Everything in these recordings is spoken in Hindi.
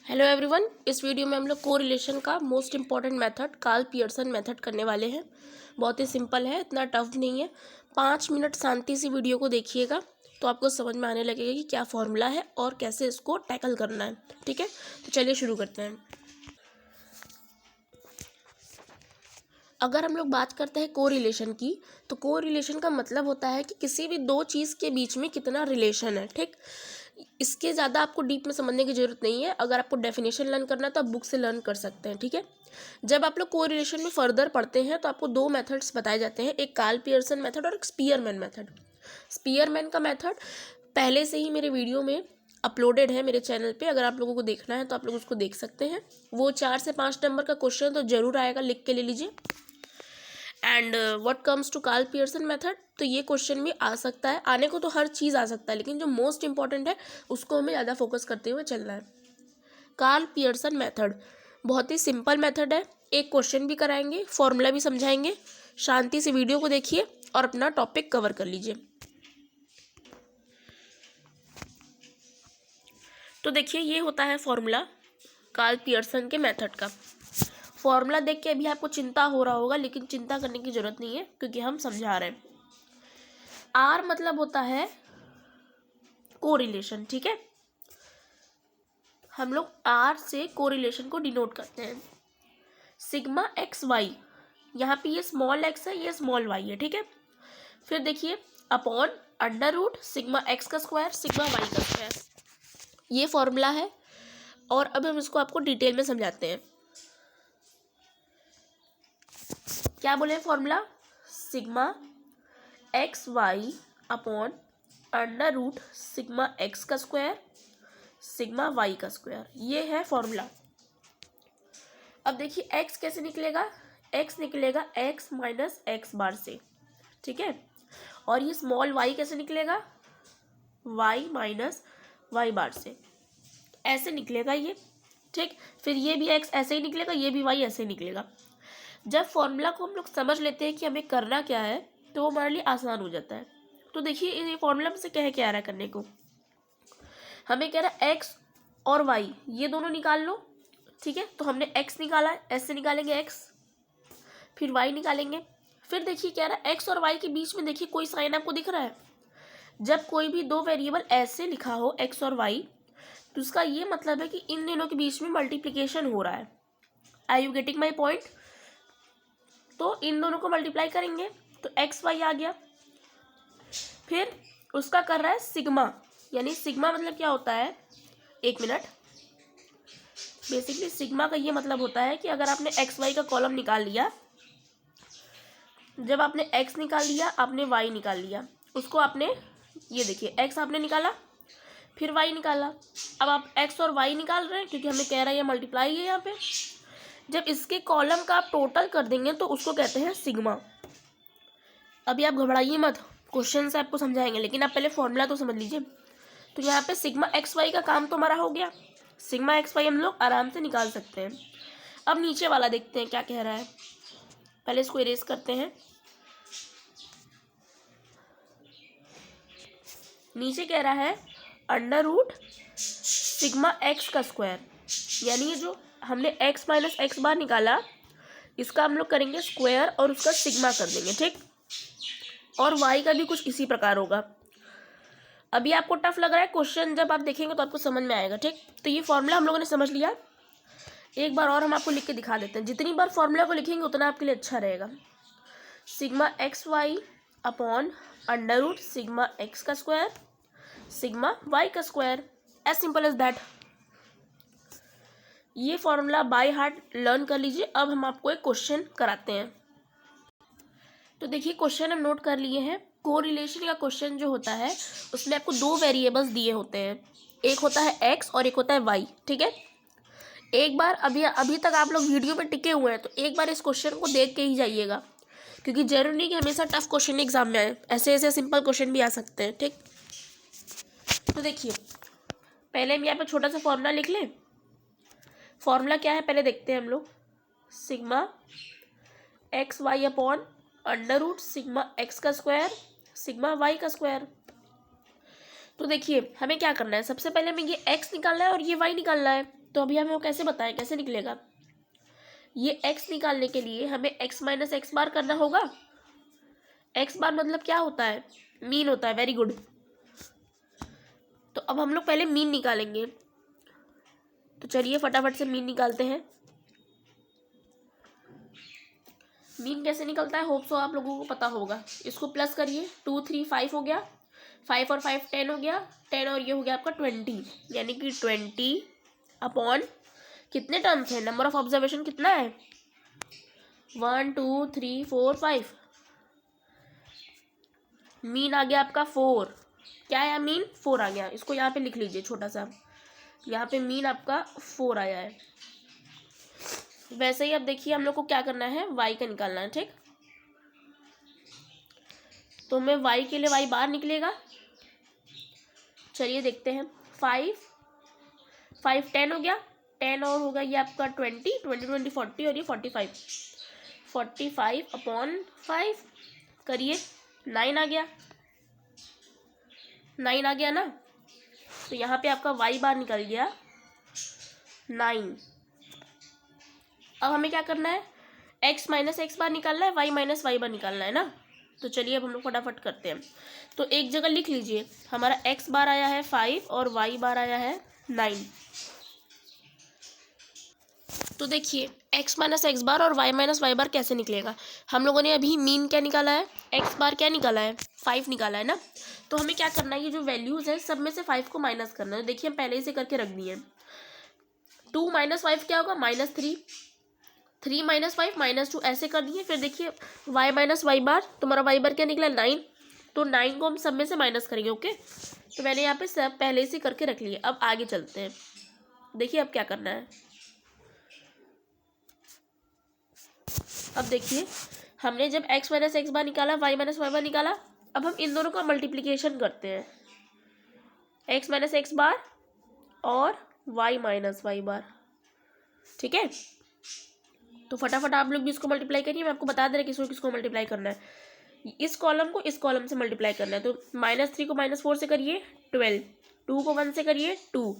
हेलो एवरीवन, इस वीडियो में हम लोग कोरिलेशन का most important method Karl Pearson method करने वाले हैं। बहुत ही सिंपल है, इतना टफ नहीं है। 5 मिनट शांति से वीडियो को देखिएगा तो आपको समझ में आने लगेगा कि क्या फॉर्मूला है और कैसे इसको टैकल करना है। ठीक है, तो चलिए शुरू करते हैं। अगर हम लोग बात करते हैं कोरिलेशन की, तो कोरिलेशन का मतलब होता है कि किसी भी दो चीज़ के बीच में कितना रिलेशन है। ठीक, इसके ज़्यादा आपको डीप में समझने की ज़रूरत नहीं है। अगर आपको डेफिनेशन लर्न करना है तो आप बुक से लर्न कर सकते हैं। ठीक है, जब आप लोग कोरिलेशन में फर्दर पढ़ते हैं तो आपको दो मेथड्स बताए जाते हैं, एक कार्ल पियर्सन मेथड और एक स्पीयरमैन मेथड। स्पीयरमैन का मेथड पहले से ही मेरे वीडियो में अपलोडेड है मेरे चैनल पे। अगर आप लोगों को देखना है तो आप लोग उसको देख सकते हैं। वो 4 से 5 नंबर का क्वेश्चन तो जरूर आएगा, लिख के ले लीजिए। And what comes to Karl Pearson method, तो ये क्वेश्चन भी आ सकता है, आने को तो हर चीज़ आ सकता है, लेकिन जो मोस्ट इंपॉर्टेंट है उसको हमें ज़्यादा फोकस करते हुए चलना है। कार्ल पियर्सन मेथड बहुत ही सिंपल मेथड है। एक क्वेश्चन भी कराएंगे, फॉर्मूला भी समझाएंगे। शांति से वीडियो को देखिए और अपना टॉपिक कवर कर लीजिए। तो देखिए, ये होता है फॉर्मूला कार्ल पियर्सन के मेथड का। फॉर्मूला देख के अभी आपको चिंता हो रहा होगा, लेकिन चिंता करने की जरूरत नहीं है क्योंकि हम समझा रहे हैं। आर मतलब होता है कोरिलेशन। ठीक है, हम लोग आर से कोरिलेशन को डिनोट करते हैं। सिग्मा एक्स वाई, यहाँ पे ये स्मॉल एक्स है, ये स्मॉल वाई है। ठीक है, फिर देखिए upon under root sigma x का स्क्वायर सिग्मा वाई का स्क्वायर, ये फॉर्मूला है। और अब हम इसको आपको डिटेल में समझाते हैं। क्या बोले formula, sigma x y upon under root sigma x का स्क्वायर सिग्मा वाई का स्क्वायर, ये है फॉर्मूला। अब देखिए एक्स कैसे निकलेगा, एक्स निकलेगा एक्स माइनस एक्स बार से। ठीक है, और ये स्मॉल वाई कैसे निकलेगा, वाई माइनस वाई बार से, ऐसे निकलेगा ये। ठीक, फिर ये भी एक्स ऐसे ही निकलेगा, ये भी वाई ऐसे ही निकलेगा। जब फॉर्मूला को हम लोग समझ लेते हैं कि हमें करना क्या है तो वो हमारे लिए आसान हो जाता है। तो देखिए ये फॉर्मूला में से कह क्या रहा है करने को, हमें कह रहा है एक्स और वाई ये दोनों निकाल लो। ठीक है, तो हमने एक्स निकाला, ऐसे निकालेंगे एक्स, फिर वाई निकालेंगे। फिर देखिए क्या रहा है, एक्स और वाई के बीच में देखिए कोई साइन आपको दिख रहा है। जब कोई भी दो वेरिएबल ऐसे लिखा हो एक्स और वाई, तो उसका ये मतलब है कि इन दोनों के बीच में मल्टीप्लिकेशन हो रहा है। Are you getting my point? तो इन दोनों को मल्टीप्लाई करेंगे तो एक्स वाई आ गया। फिर उसका कर रहा है सिग्मा, यानी सिग्मा मतलब क्या होता है, एक मिनट, बेसिकली सिग्मा का ये मतलब होता है कि अगर आपने एक्स वाई का कॉलम निकाल लिया, जब आपने एक्स निकाल लिया आपने वाई निकाल लिया, उसको आपने, ये देखिए एक्स आपने निकाला फिर वाई निकाला, अब आप एक्स और वाई निकाल रहे हैं क्योंकि हमें कह रहा है ये मल्टीप्लाई है यहाँ पे। जब इसके कॉलम का आप टोटल कर देंगे तो उसको कहते हैं सिग्मा। अभी आप घबराइए मत, क्वेश्चन से आपको समझाएंगे, लेकिन आप पहले फॉर्मूला तो समझ लीजिए। तो यहाँ पे सिग्मा एक्स वाई का काम तो हमारा हो गया, सिग्मा एक्स वाई हम लोग आराम से निकाल सकते हैं। अब नीचे वाला देखते हैं क्या कह रहा है, पहले इसको इरेज करते हैं। नीचे कह रहा है अंडर रूट सिग्मा एक्स का स्क्वायर, यानी ये जो हमने एक्स माइनस एक्स बार निकाला इसका हम लोग करेंगे स्क्वायर और उसका सिग्मा कर देंगे। ठीक, और वाई का भी कुछ इसी प्रकार होगा। अभी आपको टफ लग रहा है क्वेश्चन, जब आप देखेंगे तो आपको समझ में आएगा। ठीक, तो ये फॉर्मूला हम लोगों ने समझ लिया। एक बार और हम आपको लिख के दिखा देते हैं, जितनी बार फॉर्मूला को लिखेंगे उतना आपके लिए अच्छा रहेगा। Sigma x y upon under root sigma x का स्क्वायर सिग्मा वाई का square, as simple as that. ये फॉर्मूला बाय हार्ट लर्न कर लीजिए। अब हम आपको एक क्वेश्चन कराते हैं। तो देखिए क्वेश्चन हम नोट कर लिए हैं। कोरिलेशन का क्वेश्चन जो होता है उसमें आपको दो वेरिएबल्स दिए होते हैं, एक होता है एक्स और एक होता है वाई। ठीक है, एक बार अभी तक आप लोग वीडियो पे टिके हुए हैं तो एक बार इस क्वेश्चन को देख के ही जाइएगा, क्योंकि जरूरी नहीं कि हमेशा टफ क्वेश्चन एग्जाम में आए, ऐसे ऐसे सिंपल क्वेश्चन भी आ सकते हैं। ठीक, तो देखिए पहले हम यहाँ पे छोटा सा फॉर्मूला लिख लें। फॉर्मूला क्या है पहले देखते हैं हम लोग, sigma x y upon under root sigma x का स्क्वायर सिग्मा वाई का स्क्वायर। तो देखिए हमें क्या करना है, सबसे पहले हमें ये x निकालना है और ये y निकालना है। तो अभी हमें वो कैसे बताएं, कैसे निकलेगा। ये x निकालने के लिए हमें x माइनस एक्स बार करना होगा। x बार मतलब क्या होता है, मीन होता है। Very good. तो अब हम लोग पहले मीन निकालेंगे। तो चलिए फटाफट से मीन निकालते हैं। मीन कैसे निकलता है होप सो आप लोगों को पता होगा। इसको प्लस करिए, 2 3 5 हो गया, 5 और 5 10 हो गया, 10 और ये हो गया आपका 20, यानी कि 20 अपॉन कितने टर्म्स हैं, नंबर ऑफ ऑब्जर्वेशन कितना है, 1 2 3 4 5। मीन आ गया आपका 4। क्या आया, मीन 4 आ गया। इसको यहाँ पे लिख लीजिए छोटा सा, यहाँ पे मीन आपका 4 आया है। वैसे ही अब देखिए हम लोग को क्या करना है, y का निकालना है। ठीक, तो मैं y के लिए y बार निकलेगा। चलिए देखते हैं। 5 5 10 हो गया, 10 और होगा ये आपका 20 20 20 40 और ये 45 45 अपॉन 5 करिए, 9 आ गया, 9 आ गया ना। तो यहाँ पे आपका y बार निकल गया 9। अब हमें क्या करना है, x माइनस एक्स बार निकालना है, y माइनस वाई बार निकालना है ना। तो चलिए अब हम लोग फटाफट करते हैं। तो एक जगह लिख लीजिए, हमारा x बार आया है 5 और y बार आया है 9। तो देखिए x माइनस एक्स बार और y माइनस वाई बार कैसे निकलेगा। हम लोगों ने अभी मीन क्या निकाला है, x बार क्या निकाला है, 5 निकाला है ना। तो हमें क्या करना है, ये जो वैल्यूज है सब में से 5 को माइनस करना है। तो देखिए हम पहले से करके रख दिए। 2 माइनस 5 क्या होगा, -3, 3 माइनस 5 -2 ऐसे कर दिए। फिर देखिए y माइनस वाई बार, तुम्हारा y बार क्या निकला 9। तो 9 को हम सब में से माइनस करेंगे। ओके, तो मैंने यहाँ पे सब पहले से करके रख लिए। अब आगे चलते हैं, देखिए अब क्या करना है। अब देखिए हमने जब x माइनस एक्स बार निकाला, y माइनस वाई बार निकाला, अब हम इन दोनों का मल्टीप्लीकेशन करते हैं, x माइनस एक्स बार और y माइनस वाई बार। ठीक है, तो फटाफट आप लोग भी इसको मल्टीप्लाई करिए। मैं आपको बता दे रहा किसको किसको मल्टीप्लाई करना है। इस कॉलम को इस कॉलम से मल्टीप्लाई करना है। तो -3 को -4 से करिए 12, 2 को 1 से करिए 2,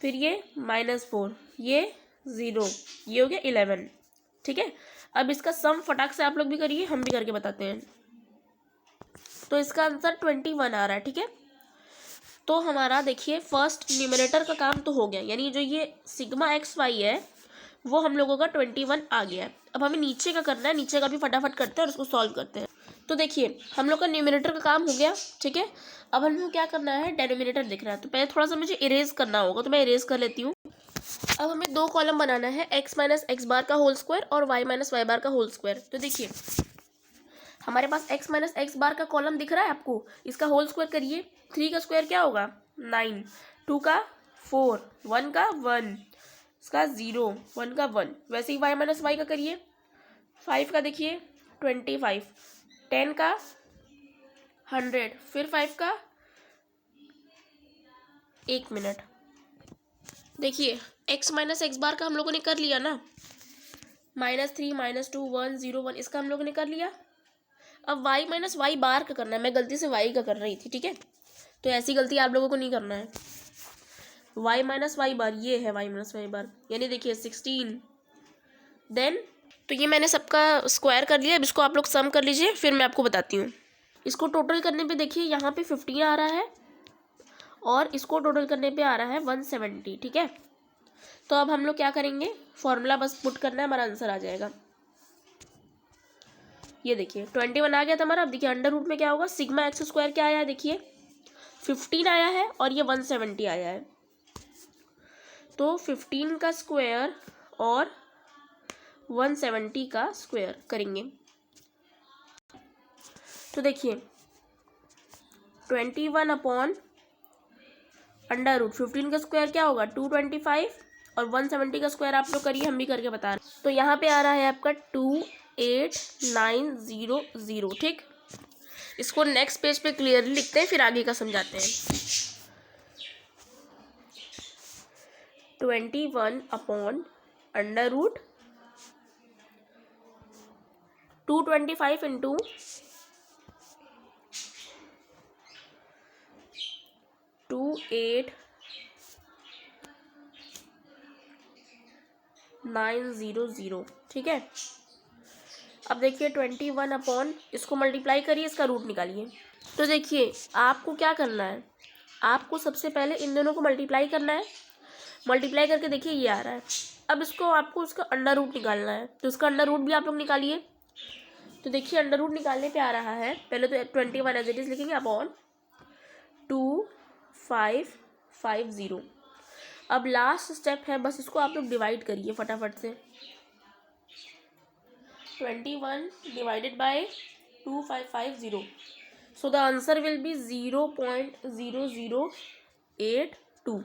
फिर ये -4, ये 0, ये हो गया 11। ठीक है, अब इसका सम फटाक से आप लोग भी करिए, हम भी करके बताते हैं। तो इसका आंसर 21 आ रहा है। ठीक है, तो हमारा देखिए फर्स्ट न्यूमरेटर का काम तो हो गया, यानी जो ये सिग्मा एक्स वाई है वो हम लोगों का 21 आ गया है। अब हमें नीचे का करना है, नीचे का भी फटाफट करते हैं और उसको सॉल्व करते हैं। तो देखिए हम लोग का न्यूमरेटर का काम हो गया। ठीक है, अब हमें क्या करना है, डेनोमिनेटर दिख रहा है। तो पहले थोड़ा सा मुझे इरेज करना होगा, तो मैं इरेज कर लेती हूँ। अब हमें दो कॉलम बनाना है, x माइनस एक्स बार का होल स्क्वायर और y माइनस वाई बार का होल स्क्वायर। तो देखिए हमारे पास x माइनस एक्स बार का कॉलम दिख रहा है आपको, इसका होल स्क्वायर करिए। 3 का स्क्वायर क्या होगा 9, 2 का 4, 1 का 1, इसका 0, 1 का 1। वैसे ही y माइनस वाई का करिए। 5 का देखिए 25, 10 का 100, फिर 5 का 1 मिनट। देखिए x माइनस एक्स बार का हम लोगों ने कर लिया ना, -3 -2 1 0 1, इसका हम लोगों ने कर लिया। अब y माइनस वाई बार का करना है, मैं गलती से y का कर रही थी। ठीक है, तो ऐसी गलती आप लोगों को नहीं करना है। y माइनस वाई बार, ये है y माइनस वाई बार, यानी देखिए 16 देन। तो ये मैंने सबका स्क्वायर कर लिया। अब इसको आप लोग सम कर लीजिए, फिर मैं आपको बताती हूँ। इसको टोटल करने पे देखिए यहाँ पे 15 आ रहा है और इसको टोटल करने पे आ रहा है 170। ठीक है, तो अब हम लोग क्या करेंगे, फॉर्मूला बस पुट करना है, हमारा आंसर आ जाएगा। ये देखिए 21 आ गया था हमारा। अब देखिए अंडर रूट में क्या होगा, सिग्मा एक्स स्क्वायर क्या आया है, देखिए 15 आया है और ये 170 आया है। तो 15 का स्क्वायर और 170 का स्क्वायर करेंगे। तो देखिए 21 अपॉन अंडर रूट 15 का स्क्वायर क्या होगा 225 और 170 का स्क्वायर आप लोग करिए, हम भी करके बता रहे हैं। तो यहाँ पे आ रहा है आपका 28900। ठीक, इसको नेक्स्ट पेज पे क्लियरली लिखते हैं, फिर आगे का समझाते हैं। 21 अपॉन अंडर रूट 225 इंटू 0.8900, ठीक है। अब देखिए 21 अपॉन, इसको मल्टीप्लाई करिए, इसका रूट निकालिए। तो देखिए आपको क्या करना है, आपको सबसे पहले इन दोनों को मल्टीप्लाई करना है। मल्टीप्लाई करके देखिए ये आ रहा है। अब इसको आपको उसका अंडर रूट निकालना है, तो इसका अंडर रूट भी आप लोग निकालिए। तो देखिए अंडर रूट निकालने पे आ रहा है, पहले तो 21 एज इट इज लिखेंगे अपॉन 2550। अब लास्ट स्टेप है, बस इसको आप लोग डिवाइड करिए फटाफट से। 21 divided by 2550, so the answer will be 0.0082।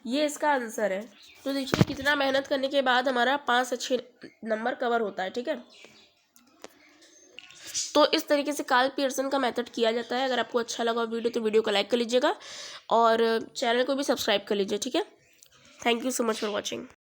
ये इसका आंसर है। तो देखिए कितना मेहनत करने के बाद हमारा 5 से 6 नंबर कवर होता है, ठीक है। तो इस तरीके से कार्ल पियर्सन का मेथड किया जाता है। अगर आपको अच्छा लगा वीडियो तो वीडियो को लाइक कर लीजिएगा और चैनल को भी सब्सक्राइब कर लीजिए, ठीक है। Thank you so much for watching.